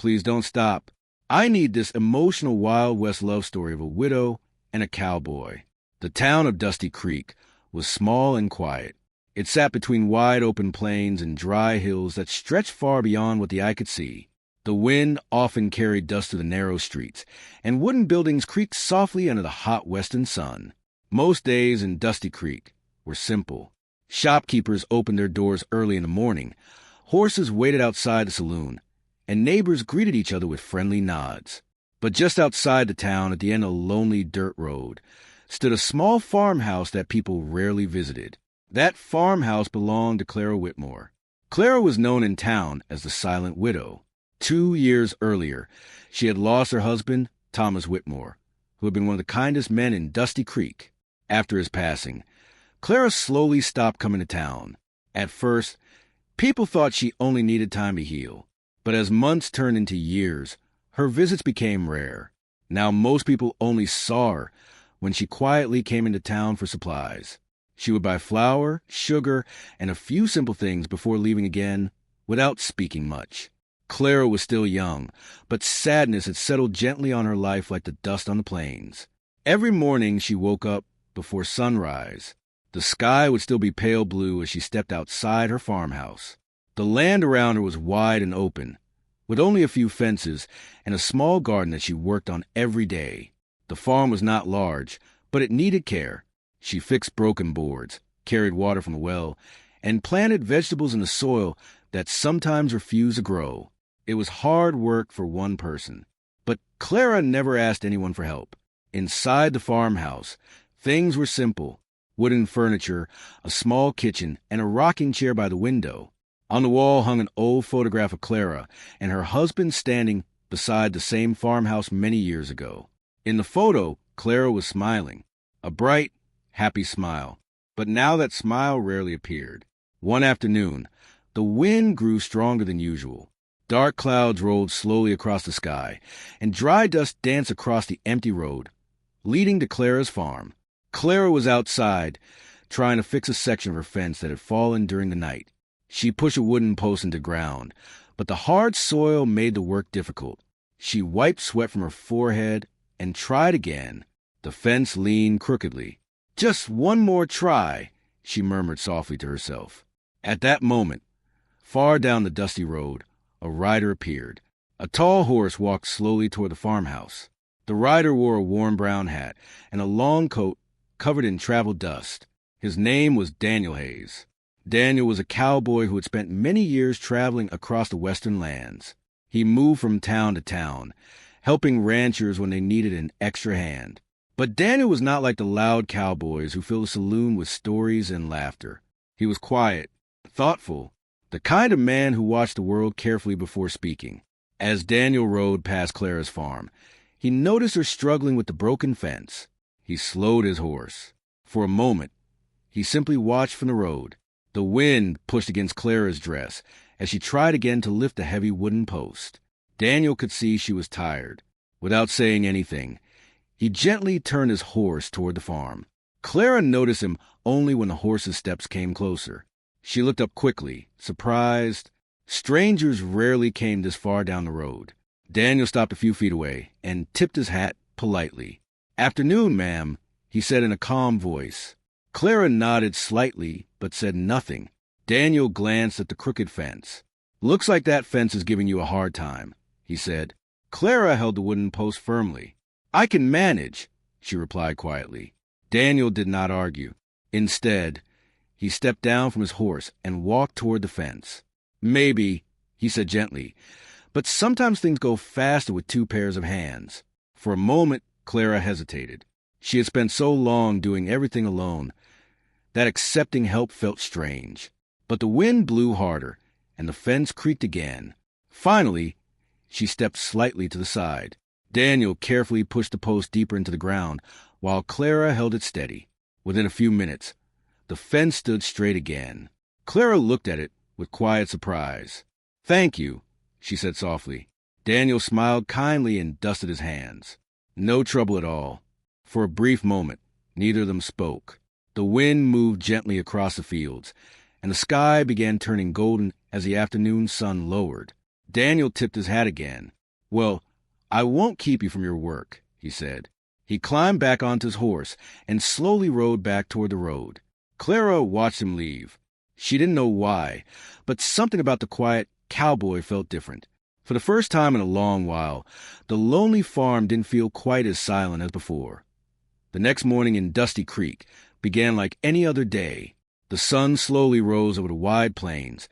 please don't stop. I need this emotional Wild West love story of a widow and a cowboy. The town of Dusty Creek was small and quiet. It sat between wide open plains and dry hills that stretched far beyond what the eye could see. The wind often carried dust through the narrow streets, and wooden buildings creaked softly under the hot western sun. Most days in Dusty Creek were simple. Shopkeepers opened their doors early in the morning, horses waited outside the saloon, and neighbors greeted each other with friendly nods. But just outside the town, at the end of a lonely dirt road, stood a small farmhouse that people rarely visited. That farmhouse belonged to Clara Whitmore. Clara was known in town as the Silent Widow. 2 years earlier, she had lost her husband, Thomas Whitmore, who had been one of the kindest men in Dusty Creek. After his passing, Clara slowly stopped coming to town. At first, people thought she only needed time to heal. But as months turned into years, her visits became rare. Now most people only saw her when she quietly came into town for supplies. She would buy flour, sugar, and a few simple things before leaving again without speaking much. Clara was still young, but sadness had settled gently on her life like the dust on the plains. Every morning she woke up before sunrise. The sky would still be pale blue as she stepped outside her farmhouse. The land around her was wide and open, with only a few fences and a small garden that she worked on every day. The farm was not large, but it needed care. She fixed broken boards, carried water from the well, and planted vegetables in the soil that sometimes refused to grow. It was hard work for one person, but Clara never asked anyone for help. Inside the farmhouse, things were simple: wooden furniture, a small kitchen, and a rocking chair by the window. On the wall hung an old photograph of Clara and her husband standing beside the same farmhouse many years ago. In the photo, Clara was smiling, a bright, happy smile. But now that smile rarely appeared. One afternoon, the wind grew stronger than usual. Dark clouds rolled slowly across the sky, and dry dust danced across the empty road, leading to Clara's farm. Clara was outside, trying to fix a section of her fence that had fallen during the night. She pushed a wooden post into ground, but the hard soil made the work difficult. She wiped sweat from her forehead and tried again. The fence leaned crookedly. "Just one more try," she murmured softly to herself. At that moment, far down the dusty road, a rider appeared. A tall horse walked slowly toward the farmhouse. The rider wore a worn brown hat and a long coat covered in travel dust. His name was Daniel Hayes. Daniel was a cowboy who had spent many years traveling across the western lands. He moved from town to town, helping ranchers when they needed an extra hand. But Daniel was not like the loud cowboys who fill the saloon with stories and laughter. He was quiet, thoughtful, the kind of man who watched the world carefully before speaking. As Daniel rode past Clara's farm, he noticed her struggling with the broken fence. He slowed his horse. For a moment, he simply watched from the road. The wind pushed against Clara's dress as she tried again to lift the heavy wooden post. Daniel could see she was tired. Without saying anything, he gently turned his horse toward the farm. Clara noticed him only when the horse's steps came closer. She looked up quickly, surprised. Strangers rarely came this far down the road. Daniel stopped a few feet away and tipped his hat politely. "Afternoon, ma'am," he said in a calm voice. Clara nodded slightly, but said nothing. Daniel glanced at the crooked fence. "Looks like that fence is giving you a hard time," he said. Clara held the wooden post firmly. "I can manage," she replied quietly. Daniel did not argue. Instead, he stepped down from his horse and walked toward the fence. "Maybe," he said gently, "but sometimes things go faster with two pairs of hands." For a moment, Clara hesitated. She had spent so long doing everything alone that accepting help felt strange. But the wind blew harder, and the fence creaked again. Finally, she stepped slightly to the side. Daniel carefully pushed the post deeper into the ground, while Clara held it steady. Within a few minutes, the fence stood straight again. Clara looked at it with quiet surprise. "Thank you," she said softly. Daniel smiled kindly and dusted his hands. "No trouble at all." For a brief moment, neither of them spoke. The wind moved gently across the fields, and the sky began turning golden as the afternoon sun lowered. Daniel tipped his hat again. "Well, I won't keep you from your work," he said. He climbed back onto his horse and slowly rode back toward the road. Clara watched him leave. She didn't know why, but something about the quiet cowboy felt different. For the first time in a long while, the lonely farm didn't feel quite as silent as before. The next morning in Dusty Creek began like any other day. The sun slowly rose over the wide plains,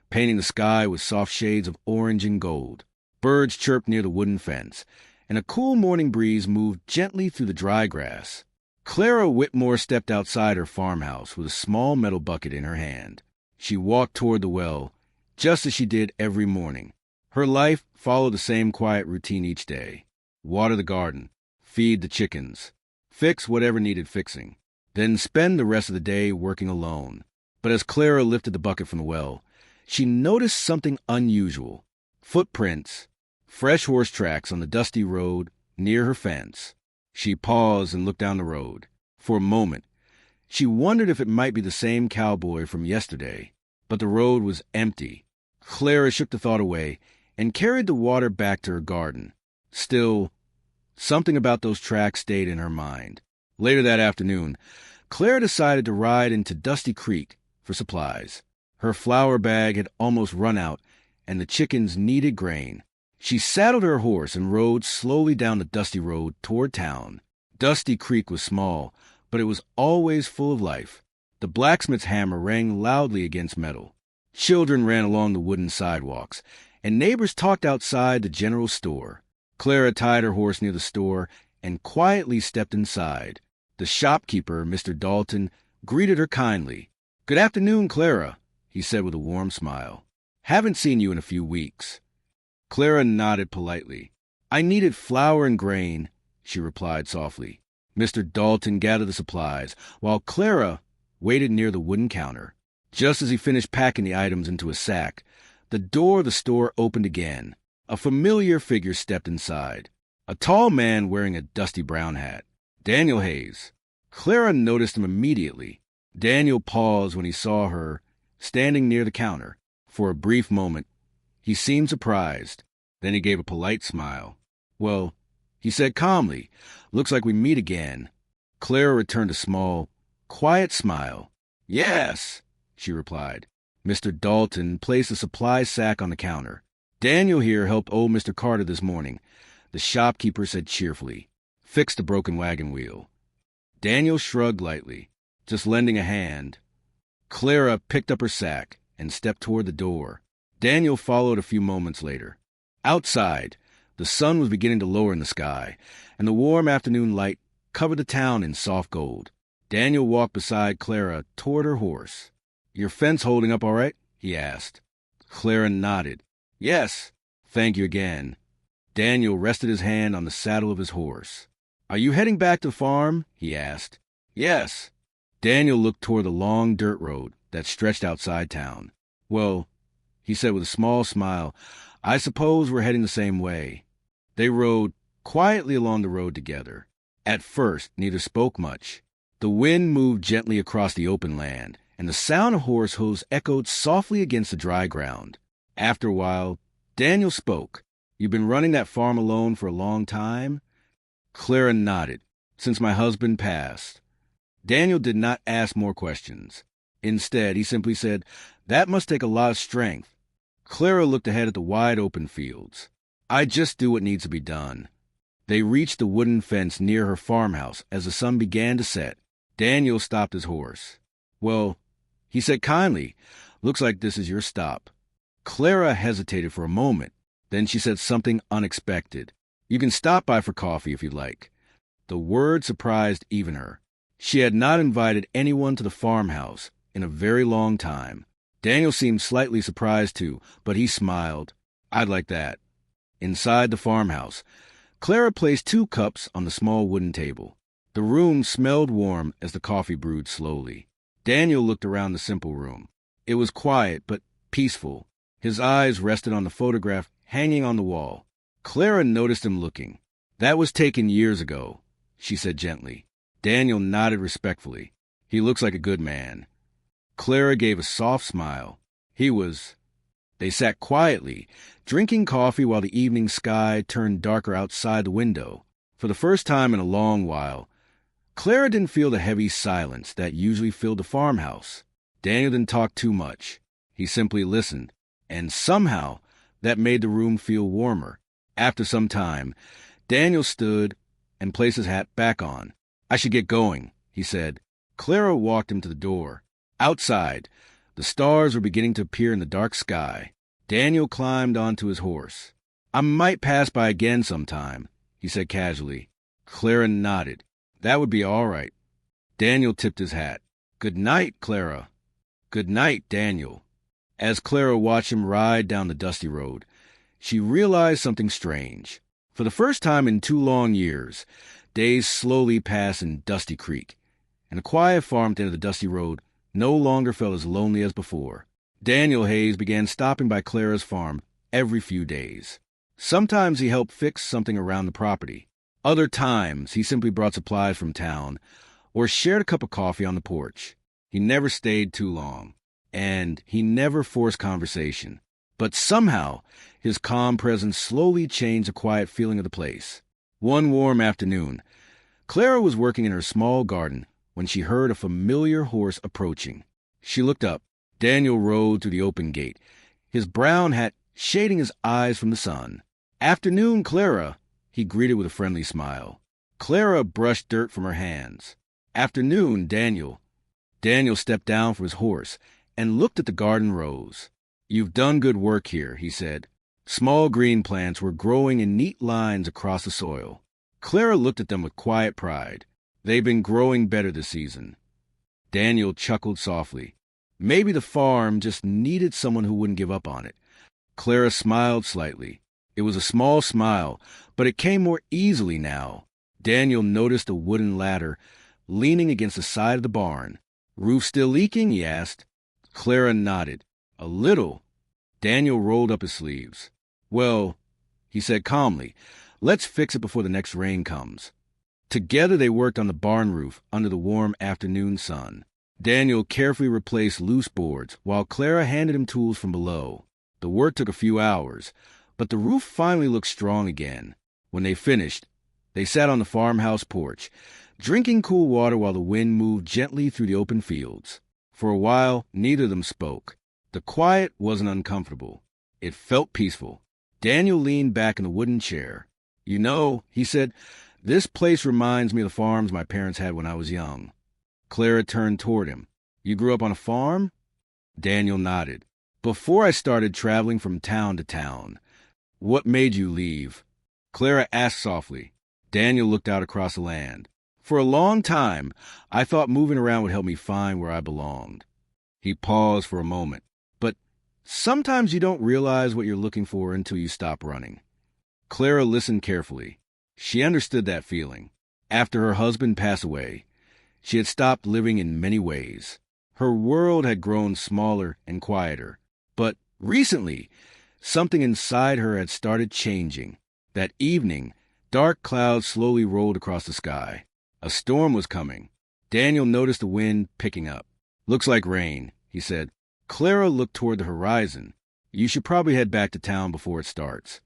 painting the sky with soft shades of orange and gold. Birds chirped near the wooden fence, and a cool morning breeze moved gently through the dry grass. Clara Whitmore stepped outside her farmhouse with a small metal bucket in her hand. She walked toward the well, just as she did every morning. Her life followed the same quiet routine each day. Water the garden, feed the chickens, fix whatever needed fixing, then spend the rest of the day working alone. But as Clara lifted the bucket from the well, she noticed something unusual. Footprints, fresh horse tracks on the dusty road near her fence. She paused and looked down the road. For a moment, she wondered if it might be the same cowboy from yesterday, but the road was empty. Clara shook the thought away and carried the water back to her garden. Still, something about those tracks stayed in her mind. Later that afternoon, Clara decided to ride into Dusty Creek for supplies. Her flour bag had almost run out, and the chickens needed grain. She saddled her horse and rode slowly down the dusty road toward town. Dusty Creek was small, but it was always full of life. The blacksmith's hammer rang loudly against metal. Children ran along the wooden sidewalks, and neighbors talked outside the general store. Clara tied her horse near the store and quietly stepped inside. The shopkeeper, Mr. Dalton, greeted her kindly. "Good afternoon, Clara," he said with a warm smile. "Haven't seen you in a few weeks." Clara nodded politely. "I needed flour and grain," she replied softly. Mr. Dalton gathered the supplies, while Clara waited near the wooden counter. Just as he finished packing the items into a sack, the door of the store opened again. A familiar figure stepped inside. A tall man wearing a dusty brown hat. Daniel Hayes. Clara noticed him immediately. Daniel paused when he saw her, standing near the counter. For a brief moment, he seemed surprised. Then he gave a polite smile. "Well," he said calmly, "looks like we meet again." Clara returned a small, quiet smile. "Yes," she replied. Mr. Dalton placed a supply sack on the counter. "Daniel here helped old Mr. Carter this morning," the shopkeeper said cheerfully. "Fix the broken wagon wheel." Daniel shrugged lightly, just lending a hand. Clara picked up her sack and stepped toward the door. Daniel followed a few moments later. Outside, the sun was beginning to lower in the sky, and the warm afternoon light covered the town in soft gold. Daniel walked beside Clara toward her horse. "Your fence holding up all right?" he asked. Clara nodded. "Yes, thank you again." Daniel rested his hand on the saddle of his horse. "Are you heading back to the farm?" he asked. "Yes." Daniel looked toward the long dirt road that stretched outside town. "Well," he said with a small smile, "I suppose we're heading the same way." They rode quietly along the road together. At first, neither spoke much. The wind moved gently across the open land, and the sound of horse hoofs echoed softly against the dry ground. After a while, Daniel spoke. "You've been running that farm alone for a long time?" Clara nodded. "Since my husband passed." Daniel did not ask more questions. Instead, he simply said, "That must take a lot of strength." Clara looked ahead at the wide open fields. "I just do what needs to be done." They reached the wooden fence near her farmhouse as the sun began to set. Daniel stopped his horse. "Well," he said kindly, "looks like this is your stop." Clara hesitated for a moment. Then she said something unexpected. "You can stop by for coffee if you'd like." The word surprised even her. She had not invited anyone to the farmhouse in a very long time. Daniel seemed slightly surprised too, but he smiled. "I'd like that." Inside the farmhouse, Clara placed 2 cups on the small wooden table. The room smelled warm as the coffee brewed slowly. Daniel looked around the simple room. It was quiet but peaceful. His eyes rested on the photograph hanging on the wall. Clara noticed him looking. "That was taken years ago," she said gently. Daniel nodded respectfully. "He looks like a good man." Clara gave a soft smile. He was They sat quietly, drinking coffee while the evening sky turned darker outside the window. For the first time in a long while, Clara didn't feel the heavy silence that usually filled the farmhouse. Daniel didn't talk too much. He simply listened, and somehow that made the room feel warmer. After some time, Daniel stood and placed his hat back on. "I should get going," he said. Clara walked him to the door. Outside, the stars were beginning to appear in the dark sky. Daniel climbed onto his horse. "I might pass by again sometime," he said casually. Clara nodded. "That would be all right." Daniel tipped his hat. "Good night, Clara." "Good night, Daniel." As Clara watched him ride down the dusty road, she realized something strange. For the first time in 2 long years, days slowly passed in Dusty Creek, and the quiet farm at the end of the dusty road no longer felt as lonely as before. Daniel Hayes began stopping by Clara's farm every few days. Sometimes he helped fix something around the property. Other times, he simply brought supplies from town or shared a cup of coffee on the porch. He never stayed too long, and he never forced conversation. But somehow, his calm presence slowly changed the quiet feeling of the place. One warm afternoon, Clara was working in her small garden when she heard a familiar horse approaching. She looked up. Daniel rode through the open gate, his brown hat shading his eyes from the sun. "Afternoon, Clara," he greeted with a friendly smile. Clara brushed dirt from her hands. "Afternoon, Daniel." Daniel stepped down from his horse and looked at the garden rows. "You've done good work here," he said. Small green plants were growing in neat lines across the soil. Clara looked at them with quiet pride. "They've been growing better this season." Daniel chuckled softly. Maybe the farm just needed someone who wouldn't give up on it. Clara smiled slightly. It was a small smile, but it came more easily now. Daniel noticed a wooden ladder leaning against the side of the barn. "Roof still leaking?" he asked. Clara nodded. "A little." Daniel rolled up his sleeves. "Well," he said calmly, "let's fix it before the next rain comes." Together they worked on the barn roof under the warm afternoon sun. Daniel carefully replaced loose boards while Clara handed him tools from below. The work took a few hours, but the roof finally looked strong again. When they finished, they sat on the farmhouse porch, drinking cool water while the wind moved gently through the open fields. For a while, neither of them spoke. The quiet wasn't uncomfortable. It felt peaceful. Daniel leaned back in the wooden chair. "You know," he said, "this place reminds me of the farms my parents had when I was young." Clara turned toward him. "You grew up on a farm?" Daniel nodded. "Before I started traveling from town to town." "What made you leave?" Clara asked softly. Daniel looked out across the land. "For a long time, I thought moving around would help me find where I belonged." He paused for a moment. "But sometimes you don't realize what you're looking for until you stop running." Clara listened carefully. She understood that feeling. After her husband passed away, she had stopped living in many ways. Her world had grown smaller and quieter. But recently, something inside her had started changing. That evening, dark clouds slowly rolled across the sky. A storm was coming. Daniel noticed the wind picking up. "Looks like rain," he said. Clara looked toward the horizon. "You should probably head back to town before it starts."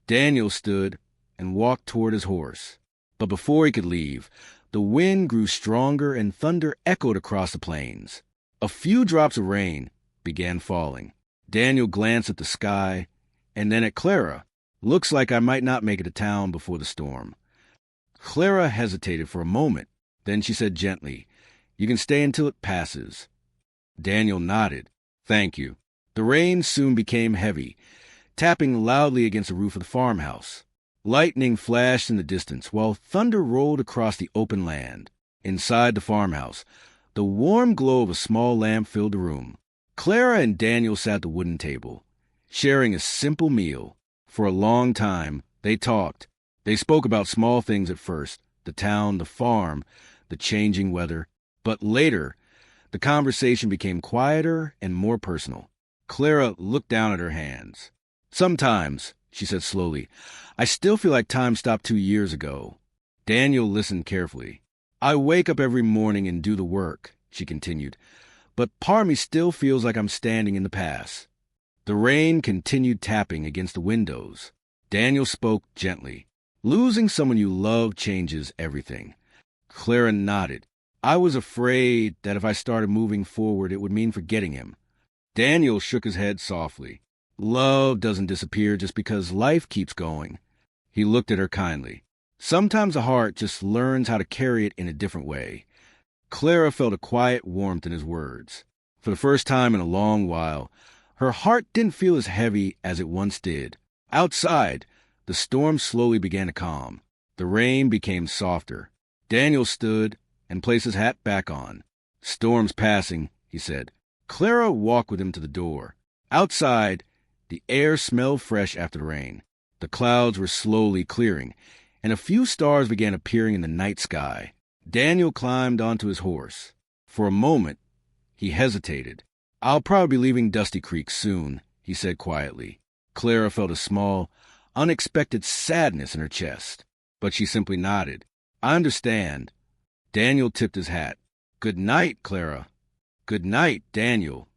Daniel stood and walked toward his horse. But before he could leave, the wind grew stronger and thunder echoed across the plains. A few drops of rain began falling. Daniel glanced at the sky and then at Clara. "Looks like I might not make it to town before the storm." Clara hesitated for a moment. Then she said gently, "You can stay until it passes." Daniel nodded. "Thank you." The rain soon became heavy, tapping loudly against the roof of the farmhouse. Lightning flashed in the distance while thunder rolled across the open land. Inside the farmhouse, the warm glow of a small lamp filled the room. Clara and Daniel sat at the wooden table, sharing a simple meal. For a long time, they talked. They spoke about small things at first, the town, the farm, the changing weather. But later, the conversation became quieter and more personal. Clara looked down at her hands. "Sometimes," she said slowly, "I still feel like time stopped 2 years ago." Daniel listened carefully. "I wake up every morning and do the work," she continued, "but part of me still feels like I'm standing in the past." The rain continued tapping against the windows. Daniel spoke gently. Losing someone you love changes everything. Clara nodded. I was afraid that if I started moving forward, it would mean forgetting him. Daniel shook his head softly. Love doesn't disappear just because life keeps going. He looked at her kindly. Sometimes a heart just learns how to carry it in a different way. Clara felt a quiet warmth in his words. For the first time in a long while, her heart didn't feel as heavy as it once did. Outside, the storm slowly began to calm. The rain became softer. Daniel stood and placed his hat back on. Storm's passing, he said. Clara walked with him to the door. Outside, the air smelled fresh after the rain. The clouds were slowly clearing, and a few stars began appearing in the night sky. Daniel climbed onto his horse. For a moment, he hesitated. I'll probably be leaving Dusty Creek soon, he said quietly. Clara felt a small, unexpected sadness in her chest, but she simply nodded. I understand. Daniel tipped his hat. Good night, Clara. Good night, Daniel.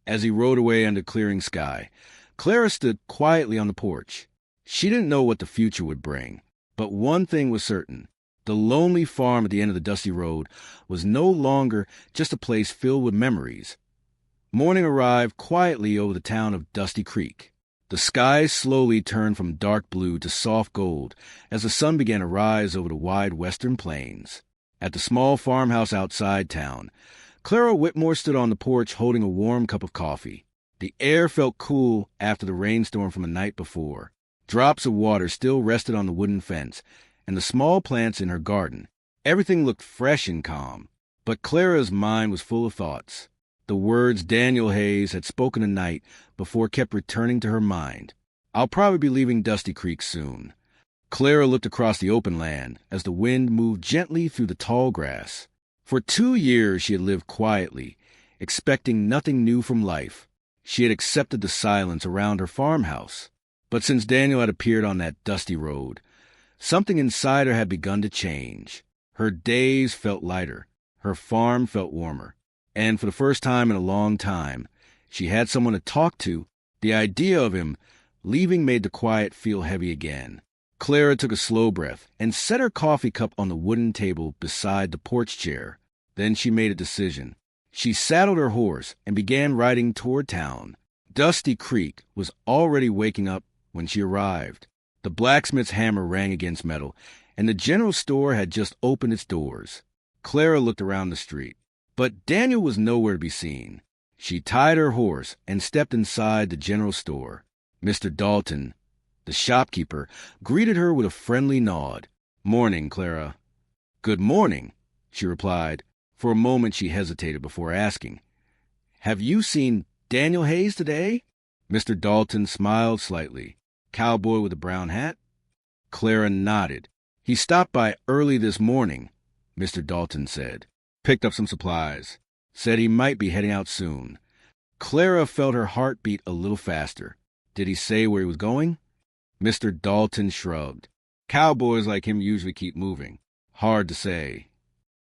As he rode away under clearing sky, Clara stood quietly on the porch. She didn't know what the future would bring, but one thing was certain. The lonely farm at the end of the dusty road was no longer just a place filled with memories. Morning arrived quietly over the town of Dusty Creek. The sky slowly turned from dark blue to soft gold as the sun began to rise over the wide western plains. At the small farmhouse outside town, Clara Whitmore stood on the porch holding a warm cup of coffee. The air felt cool after the rainstorm from the night before. Drops of water still rested on the wooden fence and the small plants in her garden. Everything looked fresh and calm, but Clara's mind was full of thoughts. The words Daniel Hayes had spoken the night before kept returning to her mind. I'll probably be leaving Dusty Creek soon. Clara looked across the open land as the wind moved gently through the tall grass. For 2 years she had lived quietly, expecting nothing new from life. She had accepted the silence around her farmhouse. But since Daniel had appeared on that dusty road, something inside her had begun to change. Her days felt lighter. Her farm felt warmer. And for the first time in a long time, she had someone to talk to. The idea of him leaving made the quiet feel heavy again. Clara took a slow breath and set her coffee cup on the wooden table beside the porch chair. Then she made a decision. She saddled her horse and began riding toward town. Dusty Creek was already waking up when she arrived. The blacksmith's hammer rang against metal, and the general store had just opened its doors. Clara looked around the street, but Daniel was nowhere to be seen. She tied her horse and stepped inside the general store. Mr. Dalton, the shopkeeper, greeted her with a friendly nod. Morning, Clara. Good morning, she replied. For a moment she hesitated before asking, Have you seen Daniel Hayes today? Mr. Dalton smiled slightly. Cowboy with a brown hat? Clara nodded. He stopped by early this morning, Mr. Dalton said. Picked up some supplies. Said he might be heading out soon. Clara felt her heart beat a little faster. Did he say where he was going? Mr. Dalton shrugged. Cowboys like him usually keep moving. Hard to say.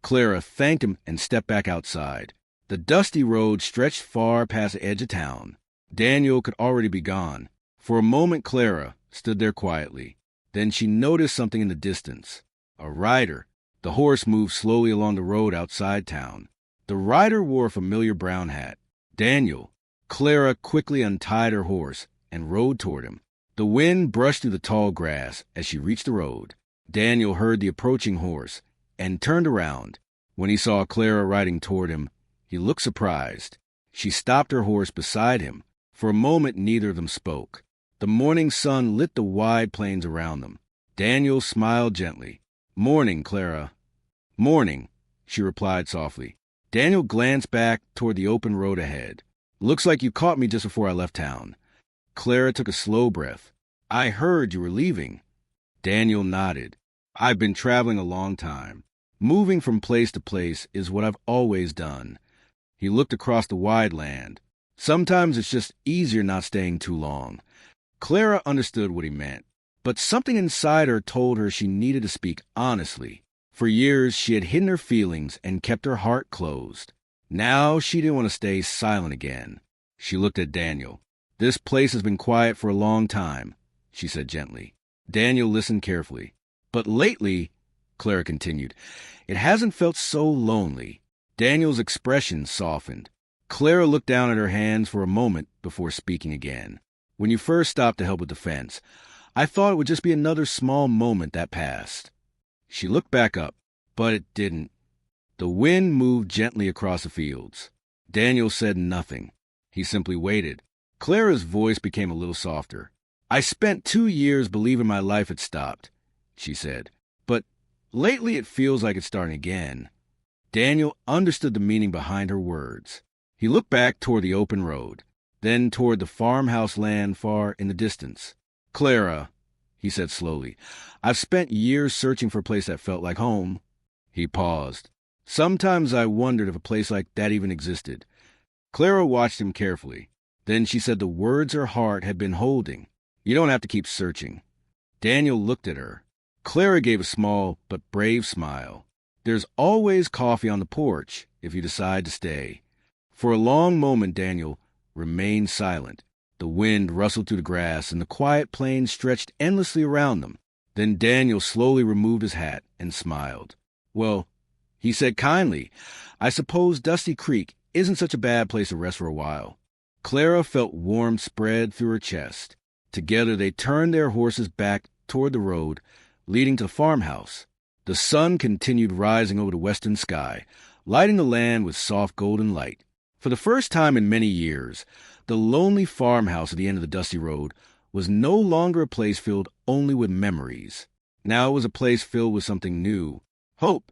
Clara thanked him and stepped back outside. The dusty road stretched far past the edge of town. Daniel could already be gone. For a moment Clara stood there quietly. Then she noticed something in the distance. A rider. The horse moved slowly along the road outside town. The rider wore a familiar brown hat. Daniel. Clara quickly untied her horse and rode toward him. The wind brushed through the tall grass as she reached the road. Daniel heard the approaching horse and turned around. When he saw Clara riding toward him, he looked surprised. She stopped her horse beside him. For a moment neither of them spoke. The morning sun lit the wide plains around them. Daniel smiled gently. Morning, Clara. Morning, she replied softly. Daniel glanced back toward the open road ahead. Looks like you caught me just before I left town. Clara took a slow breath. I heard you were leaving. Daniel nodded. I've been traveling a long time. Moving from place to place is what I've always done. He looked across the wide land. Sometimes it's just easier not staying too long. Clara understood what he meant, but something inside her told her she needed to speak honestly. For years, she had hidden her feelings and kept her heart closed. Now she didn't want to stay silent again. She looked at Daniel. This place has been quiet for a long time, she said gently. Daniel listened carefully. But lately, Clara continued, it hasn't felt so lonely. Daniel's expression softened. Clara looked down at her hands for a moment before speaking again. When you first stopped to help with the fence, I thought it would just be another small moment that passed. She looked back up, but it didn't. The wind moved gently across the fields. Daniel said nothing. He simply waited. Clara's voice became a little softer. I spent 2 years believing my life had stopped, she said. But lately it feels like it's starting again. Daniel understood the meaning behind her words. He looked back toward the open road, then toward the farmhouse land far in the distance. Clara, he said slowly, I've spent years searching for a place that felt like home. He paused. Sometimes I wondered if a place like that even existed. Clara watched him carefully. Then she said the words her heart had been holding. You don't have to keep searching. Daniel looked at her. Clara gave a small but brave smile. There's always coffee on the porch if you decide to stay. For a long moment, Daniel remained silent. The wind rustled through the grass, and the quiet plain stretched endlessly around them. Then Daniel slowly removed his hat and smiled. Well, he said kindly, I suppose Dusty Creek isn't such a bad place to rest for a while. Clara felt warmth spread through her chest. Together they turned their horses back toward the road, leading to the farmhouse. The sun continued rising over the western sky, lighting the land with soft golden light. For the first time in many years, the lonely farmhouse at the end of the dusty road was no longer a place filled only with memories. Now it was a place filled with something new, hope,